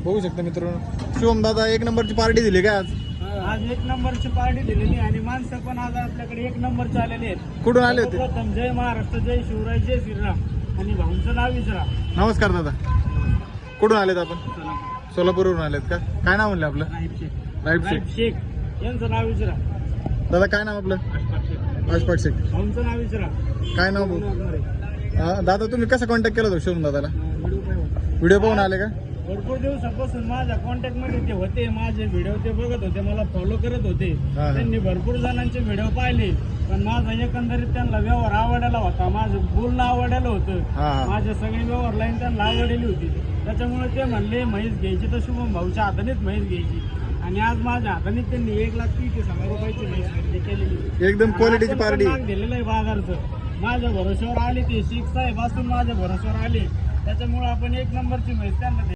बघू शकता मित्रांनो, शुभम दादा एक नंबरची पार्टी दिली का आज? आज एक नंबरची पार्टी दिलेली आणि माणसं पण आज आपल्याकडे एक नंबरचे आलेले आहेत. कुठून आले होते? प्रथम जय महाराष्ट्र, जय शिवराय, जय श्रीराम आणि भाऊंचं नाव विचारा. नमस्कार दादा, कुठून आलेत आपण? सोलापूरवरून आलेत का? काय नाव म्हणलं आपलं? राईट शेख. शेख यांचं नाव विचारा. दादा काय नाव आपलं? अशफाक शेख. भाऊंचं नाव विचारा. काय नाव भाऊ? दादा तुम्ही कसं कॉन्टॅक्ट केला होता शुभम दादाला? व्हिडिओ पाहून आले का? भरपूर दिवसापासून माझ्या कॉन्टॅक्ट मध्ये ते होते, माझे व्हिडिओ ते बघत होते, मला फॉलो करत होते. त्यांनी भरपूर जणांचे व्हिडिओ पाहिले, पण माझा एकंदरीत त्यांना व्यवहार आवडायला होता, माझं बोलणं आवडायला होतं, माझे सगळे व्यवहार लाईन त्यांना आवडलेली होती. त्याच्यामुळे ते म्हणले म्हैस घ्यायची तर शुभम भाऊच्या हातानेच म्हैस घ्यायची. आणि आज माझ्या हाताने त्यांनी 1,30,000 रुपयाची म्हैस खरेदी केलेली. एकदम क्वालिटीची पार्टी दिलेलं आहे बाजारचं. माझ्या भरोश्यावर आले ते शेख साहेब असून माझ्या भरोश्यावर आले, त्याच्यामुळे आपण एक नंबरची म्हैस त्यांना